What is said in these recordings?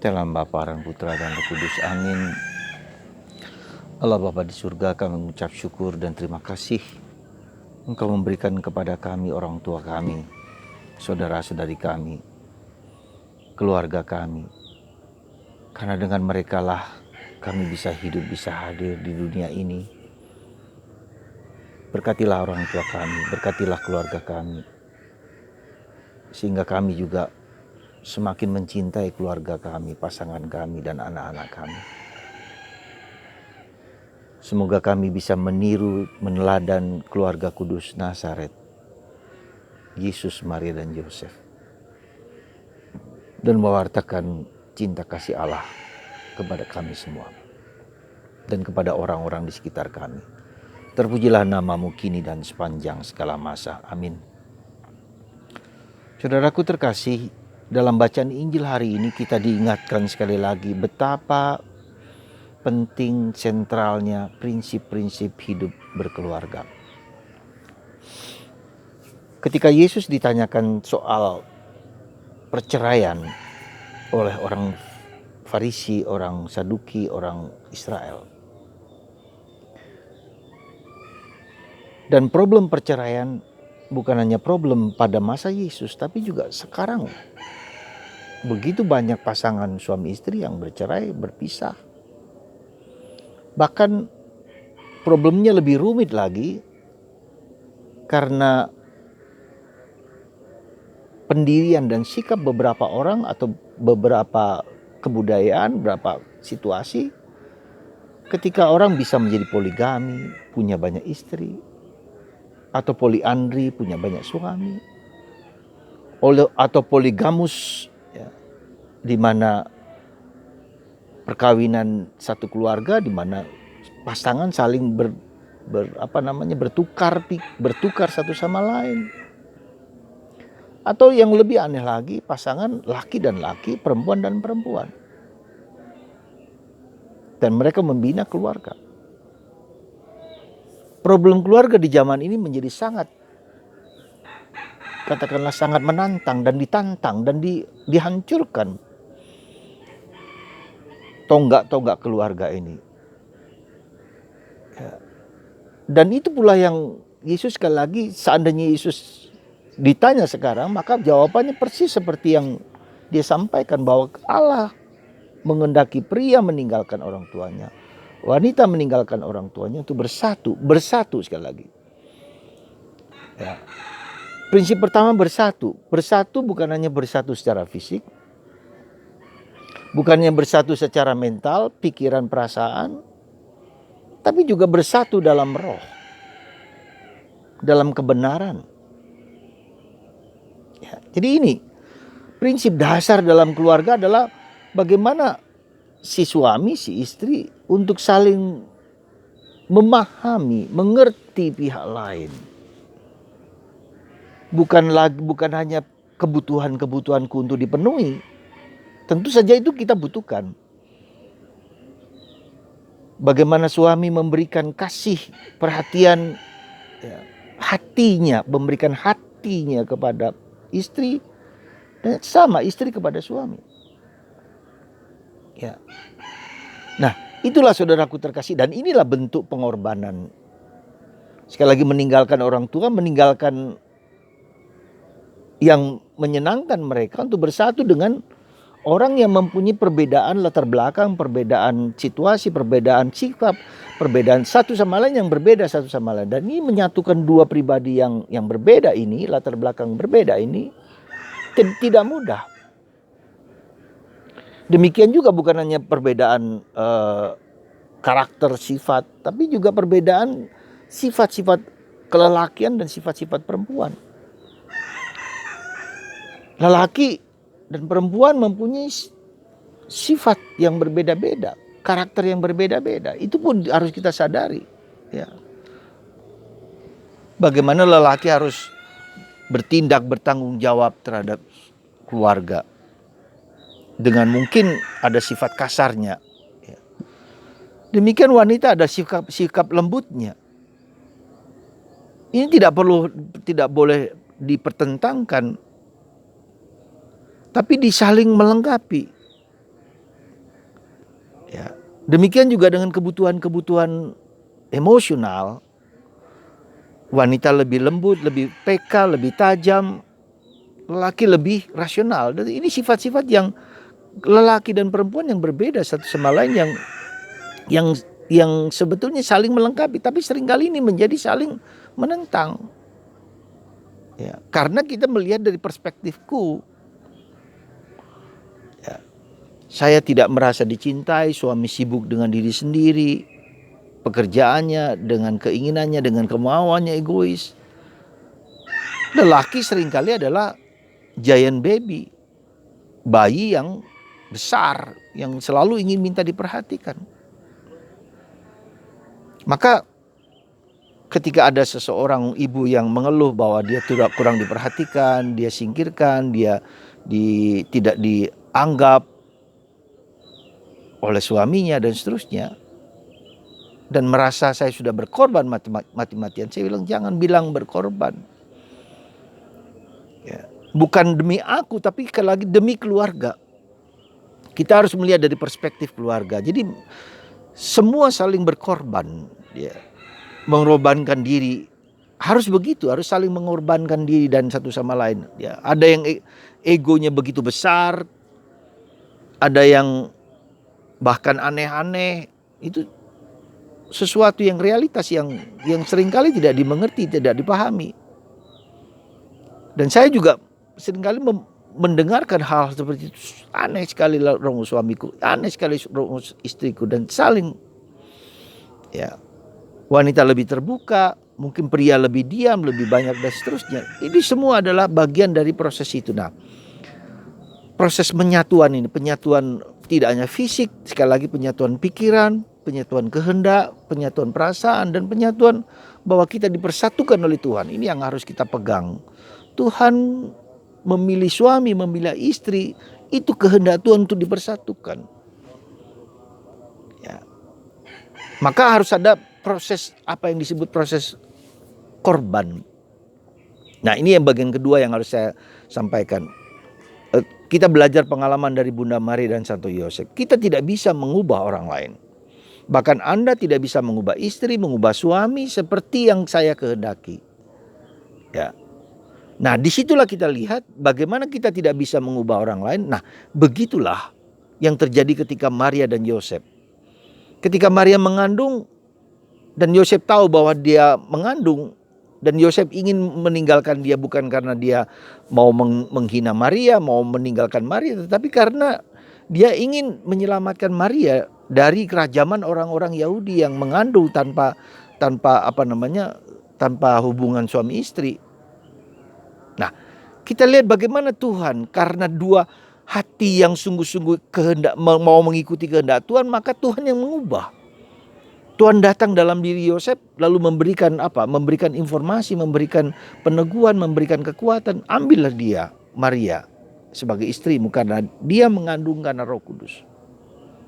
Dalam Bapa dan Putra dan Roh Kudus. Amin. Allah Bapa di surga, kami mengucap syukur dan terima kasih Engkau memberikan kepada kami, orang tua kami, saudara-saudari kami, keluarga kami. Karena dengan mereka lah kami bisa hidup, bisa hadir di dunia ini. Berkatilah orang tua kami, berkatilah keluarga kami, sehingga kami juga semakin mencintai keluarga kami, pasangan kami, dan anak-anak kami. Semoga kami bisa meniru, meneladan keluarga kudus Nazaret, Yesus, Maria, dan Yosef, dan mewartakan cinta kasih Allah kepada kami semua dan kepada orang-orang di sekitar kami. Terpujilah namamu kini dan sepanjang segala masa. Amin. Saudaraku terkasih, dalam bacaan Injil hari ini kita diingatkan sekali lagi betapa penting sentralnya prinsip-prinsip hidup berkeluarga. Ketika Yesus ditanyakan soal perceraian oleh orang Farisi, orang Saduki, orang Israel, dan problem perceraian bukan hanya problem pada masa Yesus, tapi juga sekarang. Begitu banyak pasangan suami istri yang bercerai, berpisah. Bahkan problemnya lebih rumit lagi karena pendirian dan sikap beberapa orang atau beberapa kebudayaan, beberapa situasi. Ketika orang bisa menjadi poligami, punya banyak istri, atau poliandri, punya banyak suami, atau poligamus, ya, di mana perkawinan satu keluarga, di mana pasangan saling bertukar satu sama lain. Atau yang lebih aneh lagi, pasangan laki dan laki, perempuan dan perempuan, dan mereka membina keluarga. Problem keluarga di zaman ini menjadi sangat menantang dan ditantang dan dihancurkan tonggak-tonggak keluarga ini. Ya. Dan itu pula yang Yesus, sekali lagi, seandainya Yesus ditanya sekarang, maka jawabannya persis seperti yang dia sampaikan, bahwa Allah mengendaki pria meninggalkan orang tuanya, wanita meninggalkan orang tuanya untuk bersatu sekali lagi. Ya. Prinsip pertama bersatu bukan hanya bersatu secara fisik, bukannya bersatu secara mental, pikiran, perasaan, tapi juga bersatu dalam roh, dalam kebenaran. Ya, jadi ini prinsip dasar dalam keluarga adalah bagaimana si suami, si istri untuk saling memahami, mengerti pihak lain. Bukan hanya kebutuhanku untuk dipenuhi. Tentu saja itu kita butuhkan. Bagaimana suami memberikan kasih, perhatian, ya, memberikan hatinya kepada istri, dan sama istri kepada suami. Ya. Nah, itulah saudaraku terkasih, dan inilah bentuk pengorbanan. Sekali lagi, meninggalkan orang tua, meninggalkan yang menyenangkan mereka untuk bersatu dengan orang yang mempunyai perbedaan latar belakang, perbedaan situasi, perbedaan sikap, perbedaan satu sama lain yang berbeda satu sama lain. Dan ini menyatukan dua pribadi yang berbeda ini, latar belakang berbeda ini, tidak mudah. Demikian juga bukan hanya perbedaan karakter, sifat, tapi juga perbedaan sifat-sifat kelelakian dan sifat-sifat perempuan. Lelaki dan perempuan mempunyai sifat yang berbeda-beda, karakter yang berbeda-beda. Itu pun harus kita sadari. Ya. Bagaimana lelaki harus bertindak, bertanggung jawab terhadap keluarga, dengan mungkin ada sifat kasarnya. Ya. Demikian wanita ada sikap lembutnya. Ini tidak boleh dipertentangkan, tapi disaling melengkapi. Demikian juga dengan kebutuhan-kebutuhan emosional. Wanita lebih lembut, lebih peka, lebih tajam. Lelaki lebih rasional. Dan ini sifat-sifat yang lelaki dan perempuan yang berbeda satu sama lain, yang sebetulnya saling melengkapi, tapi seringkali ini menjadi saling menentang. Ya, karena kita melihat dari perspektifku, ya, saya tidak merasa dicintai, suami sibuk dengan diri sendiri, pekerjaannya, dengan keinginannya, dengan kemauannya egois. Lelaki seringkali adalah giant baby, bayi yang besar, yang selalu ingin minta diperhatikan. Maka ketika ada seseorang ibu yang mengeluh bahwa dia tidak kurang diperhatikan, dia singkirkan, dia tidak dianggap oleh suaminya dan seterusnya, dan merasa saya sudah berkorban mati-matian, saya bilang jangan bilang berkorban. Ya, bukan demi aku, tapi lagi demi keluarga. Kita harus melihat dari perspektif keluarga. Jadi semua saling berkorban, ya, mengorbankan diri. Harus begitu, harus saling mengorbankan diri dan satu sama lain. Ya, ada yang egonya begitu besar, ada yang bahkan aneh-aneh. Itu sesuatu yang realitas yang seringkali tidak dimengerti, tidak dipahami. Dan saya juga seringkali mendengarkan hal seperti itu. Aneh sekali romo suamiku, aneh sekali romo istriku, dan saling, ya, wanita lebih terbuka, mungkin pria lebih diam, lebih banyak dan seterusnya. Ini semua adalah bagian dari proses itu. Nah, proses penyatuan ini, penyatuan tidak hanya fisik, sekali lagi penyatuan pikiran, penyatuan kehendak, penyatuan perasaan, dan penyatuan bahwa kita dipersatukan oleh Tuhan. Ini yang harus kita pegang. Tuhan memilih suami, memilih istri, itu kehendak Tuhan untuk dipersatukan. Ya. Maka harus ada proses apa yang disebut proses korban. Nah, ini yang bagian kedua yang harus saya sampaikan. Kita belajar pengalaman dari Bunda Maria dan Santo Yosef. Kita tidak bisa mengubah orang lain. Bahkan Anda tidak bisa mengubah istri, mengubah suami seperti yang saya kehendaki. Ya. Nah, disitulah kita lihat bagaimana kita tidak bisa mengubah orang lain. Nah, begitulah yang terjadi ketika Maria dan Yosef. Ketika Maria mengandung dan Yosef tahu bahwa dia mengandung, dan Yosef ingin meninggalkan dia bukan karena dia mau menghina Maria, mau meninggalkan Maria, tetapi karena dia ingin menyelamatkan Maria dari kerajaman orang-orang Yahudi yang mengandung tanpa tanpa hubungan suami istri. Nah, kita lihat bagaimana Tuhan karena dua hati yang sungguh-sungguh kehendak mau mengikuti kehendak Tuhan, maka Tuhan yang mengubah. Tuhan datang dalam diri Yosef lalu memberikan apa? Memberikan informasi, memberikan peneguhan, memberikan kekuatan. Ambillah dia, Maria, sebagai istrimu karena dia mengandung karena Roh Kudus.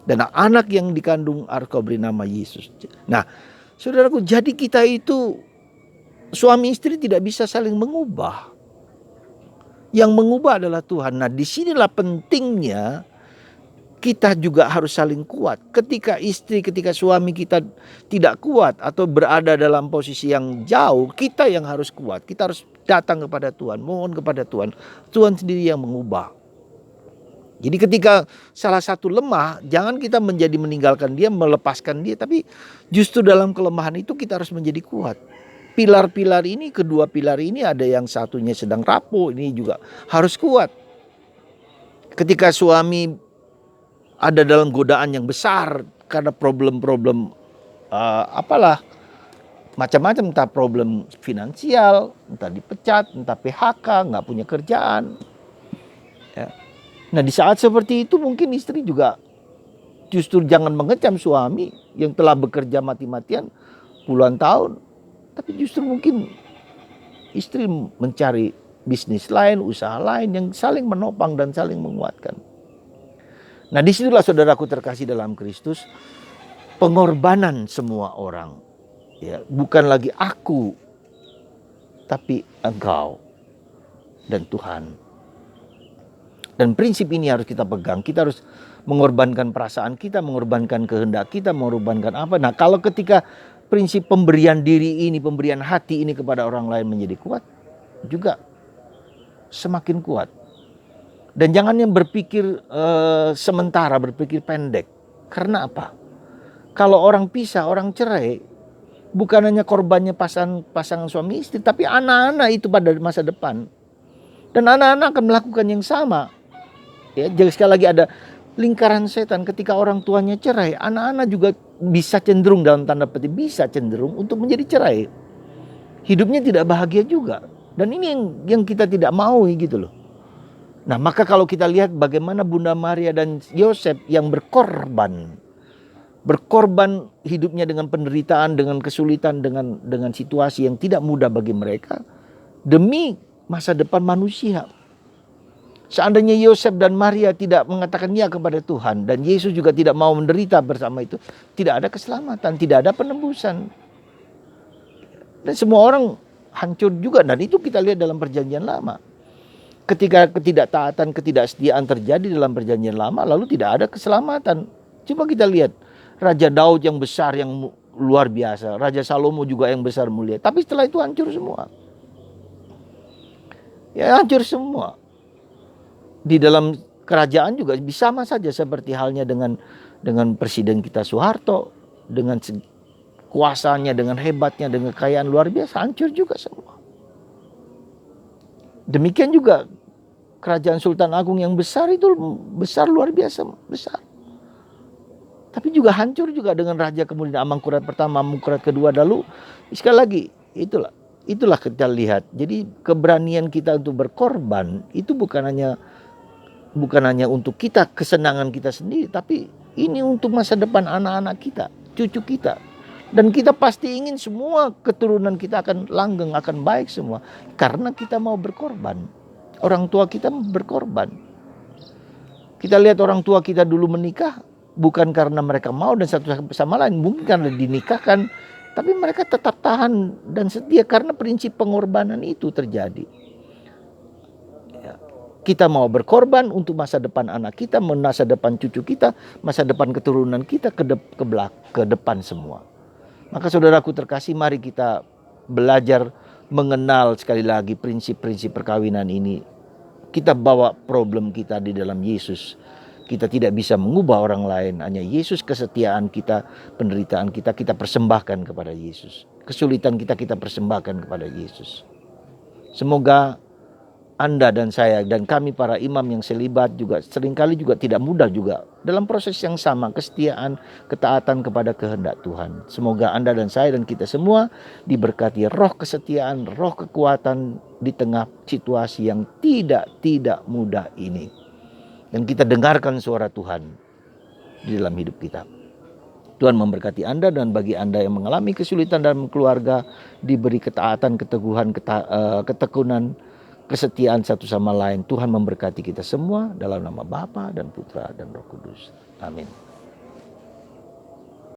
Dan anak yang dikandung engkau beri nama Yesus. Nah, saudaraku, jadi kita itu suami istri tidak bisa saling mengubah. Yang mengubah adalah Tuhan. Nah, disinilah pentingnya kita juga harus saling kuat. Ketika suami kita tidak kuat atau berada dalam posisi yang jauh, kita yang harus kuat. Kita harus datang kepada Tuhan, mohon kepada Tuhan. Tuhan sendiri yang mengubah. Jadi ketika salah satu lemah, jangan kita menjadi meninggalkan dia, melepaskan dia. Tapi justru dalam kelemahan itu kita harus menjadi kuat. Pilar-pilar ini, kedua pilar ini ada yang satunya sedang rapuh, ini juga harus kuat. Ketika suami ada dalam godaan yang besar karena problem-problem macam-macam, entah problem finansial, entah dipecat, entah PHK, nggak punya kerjaan. Ya. Nah, di saat seperti itu mungkin istri juga justru jangan mengecam suami yang telah bekerja mati-matian puluhan tahun. Tapi justru mungkin istri mencari bisnis lain, usaha lain yang saling menopang dan saling menguatkan. Nah, disitulah saudaraku terkasih dalam Kristus, pengorbanan semua orang. Ya, bukan lagi aku, tapi engkau dan Tuhan. Dan prinsip ini harus kita pegang. Kita harus mengorbankan perasaan kita, mengorbankan kehendak kita, mengorbankan apa. Nah, kalau ketika prinsip pemberian diri ini, pemberian hati ini kepada orang lain menjadi kuat, juga semakin kuat. Dan jangan yang berpikir sementara, berpikir pendek. Karena apa? Kalau orang pisah, orang cerai, bukan hanya korbannya pasangan suami istri, tapi anak-anak itu pada masa depan. Dan anak-anak akan melakukan yang sama. Ya, jadi sekali lagi ada lingkaran setan. Ketika orang tuanya cerai, anak-anak juga bisa cenderung, dalam tanda petik bisa cenderung untuk menjadi cerai. Hidupnya tidak bahagia juga. Dan ini yang kita tidak mau gitu loh. Nah, maka kalau kita lihat bagaimana Bunda Maria dan Yosef yang berkorban hidupnya dengan penderitaan, dengan kesulitan, dengan situasi yang tidak mudah bagi mereka demi masa depan manusia. Seandainya Yosef dan Maria tidak mengatakan ya kepada Tuhan, dan Yesus juga tidak mau menderita bersama itu, tidak ada keselamatan, tidak ada penebusan. Dan semua orang hancur juga, dan itu kita lihat dalam perjanjian lama. Ketika ketidaktaatan, ketidaksetiaan terjadi dalam perjanjian lama, lalu tidak ada keselamatan. Coba kita lihat, Raja Daud yang besar, yang luar biasa, Raja Salomo juga yang besar mulia, tapi setelah itu hancur semua. Ya, hancur semua. Di dalam kerajaan juga sama saja seperti halnya dengan Presiden kita Soeharto, dengan kuasanya, dengan hebatnya, dengan kekayaan luar biasa, hancur juga semua. Demikian juga kerajaan Sultan Agung yang besar itu besar, luar biasa besar. Tapi juga hancur juga dengan raja kemudian Amangkurat pertama, Amangkurat kedua, lalu sekali lagi itulah kita lihat. Jadi keberanian kita untuk berkorban itu bukan hanya untuk kita, kesenangan kita sendiri, tapi ini untuk masa depan anak-anak kita, cucu kita. Dan kita pasti ingin semua keturunan kita akan langgeng, akan baik semua, karena kita mau berkorban. Orang tua kita berkorban. Kita lihat orang tua kita dulu menikah bukan karena mereka mau dan satu sama lain, mungkin karena dinikahkan, tapi mereka tetap tahan dan setia karena prinsip pengorbanan itu terjadi. Kita mau berkorban untuk masa depan anak kita, masa depan cucu kita, masa depan keturunan kita, ke depan semua. Maka saudaraku terkasih, mari kita belajar mengenal sekali lagi prinsip-prinsip perkawinan ini. Kita bawa problem kita di dalam Yesus. Kita tidak bisa mengubah orang lain, hanya Yesus, kesetiaan kita, penderitaan kita persembahkan kepada Yesus. Kesulitan kita persembahkan kepada Yesus. Semoga Anda dan saya dan kami para imam yang selibat juga seringkali juga tidak mudah juga dalam proses yang sama, kesetiaan, ketaatan kepada kehendak Tuhan. Semoga Anda dan saya dan kita semua diberkati roh kesetiaan, roh kekuatan di tengah situasi yang tidak mudah ini. Dan kita dengarkan suara Tuhan di dalam hidup kita. Tuhan memberkati Anda, dan bagi Anda yang mengalami kesulitan dalam keluarga, diberi ketaatan, keteguhan, ketekunan, kesetiaan satu sama lain. Tuhan memberkati kita semua dalam nama Bapa dan Putra dan Roh Kudus. Amin.